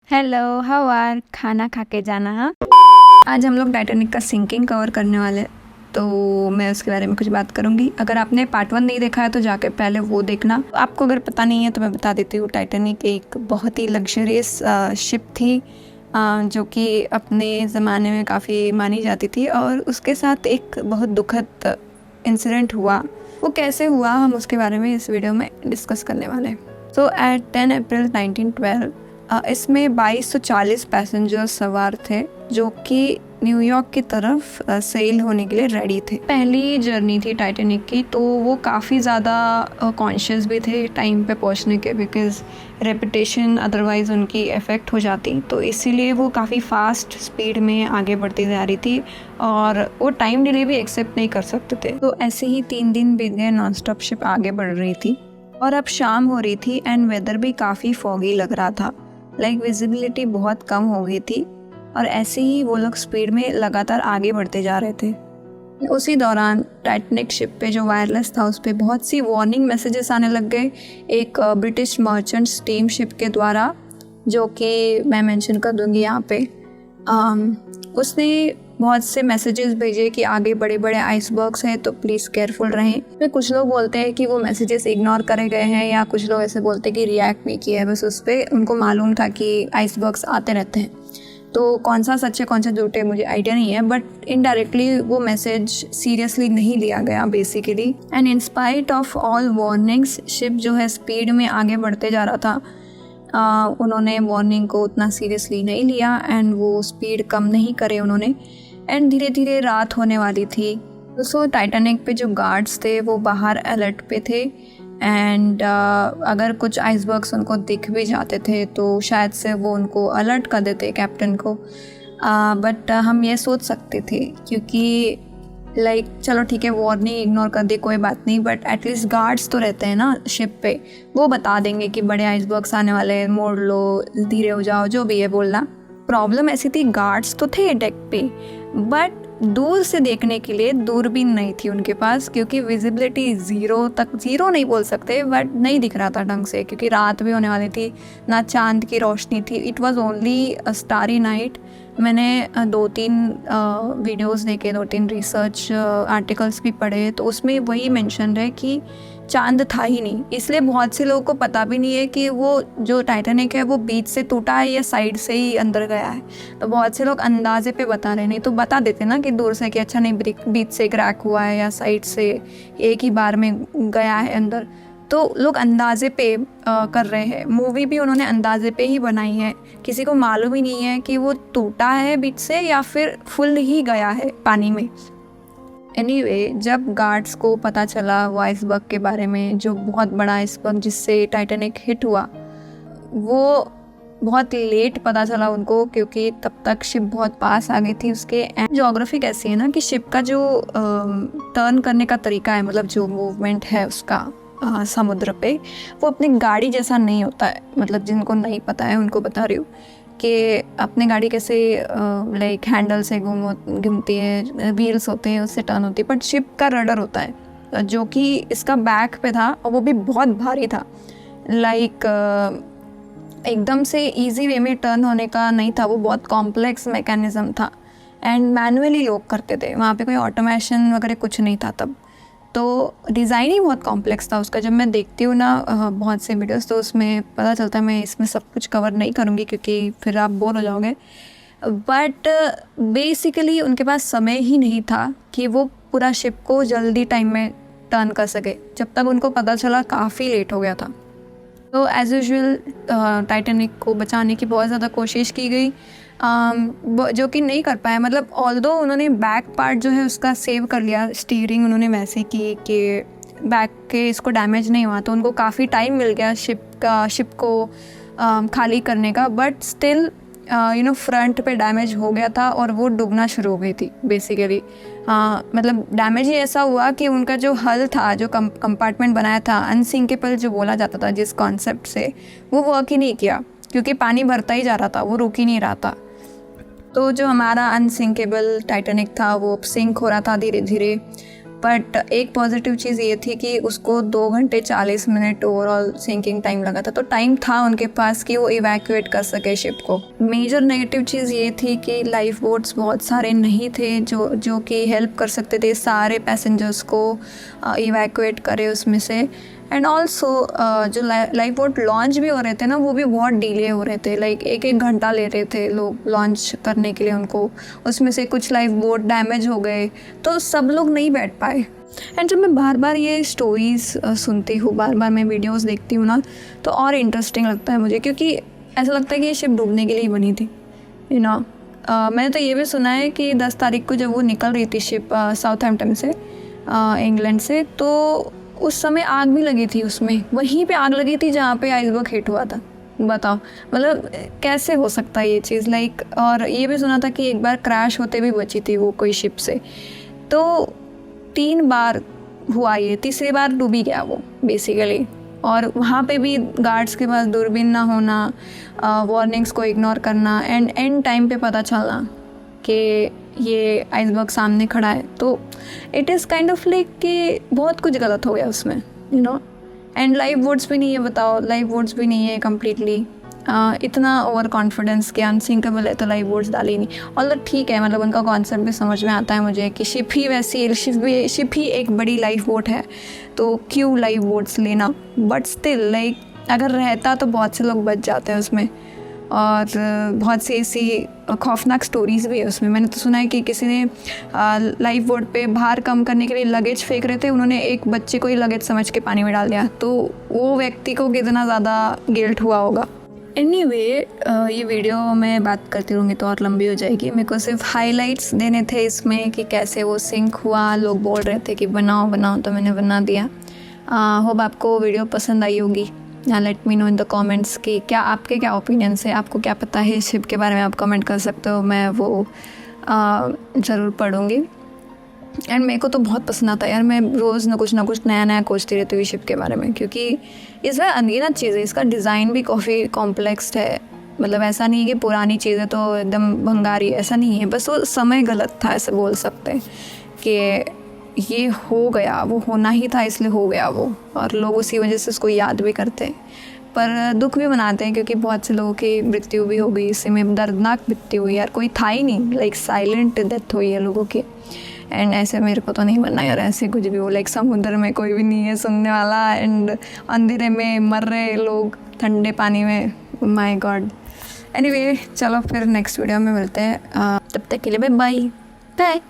Hello, how are? खाना खा के जाना। हाँ, आज हम लोग टाइटैनिक का सिंकिंग कवर करने वाले हैं, तो मैं उसके बारे में कुछ बात करूँगी। अगर आपने पार्ट 1 नहीं देखा है तो जाके पहले वो देखना। आपको अगर पता नहीं है तो मैं बता देती हूँ। टाइटैनिक एक बहुत ही लग्जरियस शिप थी, जो कि अपने ज़माने में काफ़ी मानी जाती थी, और उसके साथ एक बहुत दुखद इंसिडेंट हुआ। वो कैसे हुआ, हम उसके बारे में इस वीडियो में डिस्कस करने वाले हैं। तो एट 10 अप्रैल 1912 इसमें 2240 पैसेंजर्स सवार थे, जो कि न्यूयॉर्क की तरफ सेल होने के लिए रेडी थे। पहली जर्नी थी टाइटैनिक की, तो वो काफ़ी ज़्यादा कॉन्शियस भी थे टाइम पे पहुंचने के, बिकॉज़ रेपुटेशन अदरवाइज़ उनकी इफ़ेक्ट हो जाती, तो इसीलिए वो काफ़ी फास्ट स्पीड में आगे बढ़ती जा रही थी और वो टाइम डिले भी एक्सेप्ट नहीं कर सकते थे। तो ऐसे ही 3 दिन बीत गए, नॉन स्टॉप शिप आगे बढ़ रही थी और अब शाम हो रही थी एंड वेदर भी काफ़ी फॉगी लग रहा था। विजिबिलिटी बहुत कम हो गई थी और ऐसे ही वो लोग स्पीड में लगातार आगे बढ़ते जा रहे थे। उसी दौरान टाइटैनिक शिप पे जो वायरलेस था उस पर बहुत सी वार्निंग मैसेजेस आने लग गए एक ब्रिटिश मर्चेंट स्टीम शिप के द्वारा, जो कि मैं मेंशन कर दूंगी यहाँ पे। उसने बहुत से मैसेजेस भेजे कि आगे बड़े बड़े आइसबर्ग्स हैं तो प्लीज़ केयरफुल रहें। फिर कुछ लोग बोलते हैं कि वो मैसेजेस इग्नोर करे गए हैं, या कुछ लोग ऐसे बोलते हैं कि रिएक्ट नहीं किया है, बस उस पर उनको मालूम था कि आइसबर्ग्स आते रहते हैं। तो कौन सा सच है कौन सा झूठ है मुझे आइडिया नहीं है, बट इनडायरेक्टली वो मैसेज सीरियसली नहीं लिया गया basically. And in spite of all warnings, ship जो है स्पीड में आगे बढ़ते जा रहा था। उन्होंने वार्निंग को उतना सीरियसली नहीं लिया एंड वो स्पीड कम नहीं करे उन्होंने। एंड धीरे धीरे रात होने वाली थी। सो टाइटैनिक पे जो गार्ड्स थे वो बाहर अलर्ट पे थे एंड अगर कुछ आइसबर्ग्स उनको दिख भी जाते थे तो शायद से वो उनको अलर्ट कर देते कैप्टन को। बट हम ये सोच सकते थे, क्योंकि चलो ठीक है, वार्निंग इग्नोर कर दे कोई बात नहीं, बट एटलीस्ट गार्ड्स तो रहते हैं ना शिप पे, वो बता देंगे कि बड़े आइसबर्ग्स आने वाले हैं, मोड़ लो, धीरे हो जाओ, जो भी है बोलना। प्रॉब्लम ऐसी थी, गार्ड्स तो थे डेक पे, बट दूर से देखने के लिए दूरबीन नहीं थी उनके पास, क्योंकि विजिबिलिटी ज़ीरो नहीं बोल सकते, बट नहीं दिख रहा था ढंग से, क्योंकि रात भी होने वाली थी, ना चांद की रोशनी थी। It was only a starry night. मैंने 2-3 वीडियोस देखे, 2-3 रिसर्च आर्टिकल्स भी पढ़े, तो उसमें वही मेंशन है कि चांद था ही नहीं। इसलिए बहुत से लोगों को पता भी नहीं है कि वो जो टाइटैनिक है वो बीच से टूटा है या साइड से ही अंदर गया है। तो बहुत से लोग अंदाजे पे बता रहे, नहीं तो बता देते ना कि दूर से कि अच्छा नहीं, बीच से क्रैक हुआ है या साइड से एक ही बार में गया है अंदर। तो लोग अंदाजे पे कर रहे हैं। मूवी भी उन्होंने अंदाजे पे ही बनाई है, किसी को मालूम ही नहीं है कि वो टूटा है बीच से या फिर फुल ही गया है पानी में। एनीवे, जब गार्ड्स को पता चला वो आइसबर्ग के बारे में, जो बहुत बड़ा आइसबर्ग जिससे टाइटैनिक हिट हुआ, वो बहुत लेट पता चला उनको, क्योंकि तब तक शिप बहुत पास आ गई थी उसके। एंड ज्योग्राफी कैसी है ना कि शिप का जो टर्न करने का तरीका है, मतलब जो मूवमेंट है उसका समुद्र पे, वो अपनी गाड़ी जैसा नहीं होता है। मतलब जिनको नहीं पता है उनको बता रही हूँ कि अपनी गाड़ी कैसे हैंडल से घूमती है, व्हील्स होते हैं उससे टर्न होती है, बट शिप का रडर होता है जो कि इसका बैक पे था, और वो भी बहुत भारी था। एकदम से इजी वे में टर्न होने का नहीं था, वो बहुत कॉम्प्लेक्स मैकेनिज्म था एंड मैनुअली लोग करते थे, वहाँ पे कोई ऑटोमेशन वगैरह कुछ नहीं था तब। तो डिज़ाइन ही बहुत कॉम्प्लेक्स था उसका। जब मैं देखती हूँ ना बहुत से वीडियोस, तो उसमें पता चलता है। मैं इसमें सब कुछ कवर नहीं करूँगी क्योंकि फिर आप बोर हो जाओगे, बट बेसिकली उनके पास समय ही नहीं था कि वो पूरा शिप को जल्दी टाइम में टर्न कर सके। जब तक उनको पता चला काफ़ी लेट हो गया था। तो एज़ यूजुअल टाइटैनिक को बचाने की बहुत ज़्यादा कोशिश की गई, जो कि नहीं कर पाए। मतलब ऑल्दो उन्होंने बैक पार्ट जो है उसका सेव कर लिया, स्टीयरिंग उन्होंने वैसे की कि बैक के इसको डैमेज नहीं हुआ, तो उनको काफ़ी टाइम मिल गया शिप को खाली करने का, बट स्टिल फ्रंट पे डैमेज हो गया था और वो डूबना शुरू हो गई थी बेसिकली। मतलब डैमेज ही ऐसा हुआ कि उनका जो हल था, जो कंपार्टमेंट बनाया था, अनसिंकेबल जो बोला जाता था जिस कॉन्सेप्ट से, वो वर्क ही नहीं किया, क्योंकि पानी भरता ही जा रहा था, वो रुक ही नहीं रहा था। तो जो हमारा अनसिंकेबल टाइटैनिक था वो सिंक हो रहा था धीरे धीरे। बट एक पॉजिटिव चीज़ ये थी कि उसको 2 घंटे 40 मिनट ओवरऑल सिंकिंग टाइम लगा था, तो टाइम था उनके पास कि वो इवैक्यूएट कर सके शिप को। मेजर नेगेटिव चीज़ ये थी कि लाइफ बोट्स बहुत सारे नहीं थे जो कि हेल्प कर सकते थे सारे पैसेंजर्स को इवैक्यूएट करे उसमें से। एंड ऑल्सो जो लाइफ बोट लॉन्च भी हो रहे थे ना, वो भी बहुत डिले हो रहे थे, लाइक 1-1 घंटा ले रहे थे लोग लॉन्च करने के लिए उनको। उसमें से कुछ लाइफ बोट डैमेज हो गए, तो सब लोग नहीं बैठ पाए। एंड जब मैं बार बार ये स्टोरीज़ सुनती हूँ, बार बार मैं वीडियोस देखती हूँ ना, तो और इंटरेस्टिंग लगता है मुझे, क्योंकि ऐसा लगता है कि ये शिप डूबने के लिए ही बनी थी, यू नो। मैंने तो ये भी सुना है कि 10 तारीख को जब वो निकल रही थी शिप साउथहैम्पटन से, इंग्लैंड से, तो उस समय आग भी लगी थी उसमें, वहीं पे आग लगी थी जहाँ पे आइसबर्ग हिट हुआ था। बताओ, मतलब कैसे हो सकता है ये चीज़, लाइक। और ये भी सुना था कि एक बार क्रैश होते भी बची थी वो कोई शिप से। तो 3 बार हुआ ये, तीसरी बार डूबी गया वो बेसिकली। और वहाँ पे भी गार्ड्स के पास दूरबीन ना होना, वार्निंग्स को इग्नोर करना, एंड एंड टाइम पे पता चलना कि ये आइसबर्ग सामने खड़ा है। तो it is kind of like कि बहुत कुछ गलत हो गया उसमें, you know. And life boats भी नहीं है, बताओ, लाइफ बोट्स भी नहीं है कम्प्लीटली। इतना ओवर कॉन्फिडेंस कि अनसिंकेबल है तो लाइफ बोट्स डाली नहीं। और ठीक है, मतलब उनका कॉन्सेप्ट भी समझ में आता है मुझे कि शिप ही वैसी, शिप ही एक बड़ी लाइफ बोट है, तो क्यों लाइफ बोट्स लेना। बट स्टिल लाइक अगर रहता तो बहुत से लोग बच जाते हैं उसमें। और बहुत सी ऐसी खौफनाक स्टोरीज़ भी है उसमें। मैंने तो सुना है कि किसी ने लाइफ बोट पे भार कम करने के लिए लगेज फेंक रहे थे, उन्होंने एक बच्चे को ही लगेज समझ के पानी में डाल दिया, तो वो व्यक्ति को कितना ज़्यादा गिल्ट हुआ होगा। एनीवे, ये वीडियो मैं बात करती रहूँगी तो और लंबी हो जाएगी। मेरे को सिर्फ हाइलाइट्स देने थे इसमें कि कैसे वो सिंक हुआ। लोग बोल रहे थे कि बनाओ बनाओ, तो मैंने बना दिया। होप आपको वीडियो पसंद आई होगी। Let me know in the comments कि आपके क्या ओपिनियंस है, आपको क्या पता है शिप के बारे में, आप कमेंट कर सकते हो, मैं वो ज़रूर पढ़ूँगी। एंड मेरे को तो बहुत पसंद आता है यार, मैं रोज़ ना कुछ नया नया खोजती रहती हूँ शिप के बारे में, क्योंकि इसमें अनगिनत चीज़ है। इसका डिज़ाइन भी काफ़ी कॉम्प्लेक्स है, मतलब ऐसा नहीं है कि पुरानी चीज़ें तो एकदम भंगारी, ऐसा नहीं है, बस वो समय गलत था, ऐसे बोल सकते हैं कि ये हो गया, वो होना ही था इसलिए हो गया वो, और लोग उसी वजह से उसको याद भी करते हैं, पर दुख भी मनाते हैं क्योंकि बहुत से लोगों की मृत्यु भी हो गई इसी में। दर्दनाक मृत्यु हुई यार, कोई था ही नहीं, लाइक साइलेंट डेथ हुई है लोगों की। एंड ऐसे मेरे को तो नहीं बनना यार, ऐसे कुछ भी हो, लाइक समुद्र में कोई भी नहीं है सुनने वाला, एंड अंधेरे में मर रहे लोग ठंडे पानी में, माय गॉड। एनीवे, चलो फिर नेक्स्ट वीडियो में मिलते हैं, तब तक के लिए बाय बाय।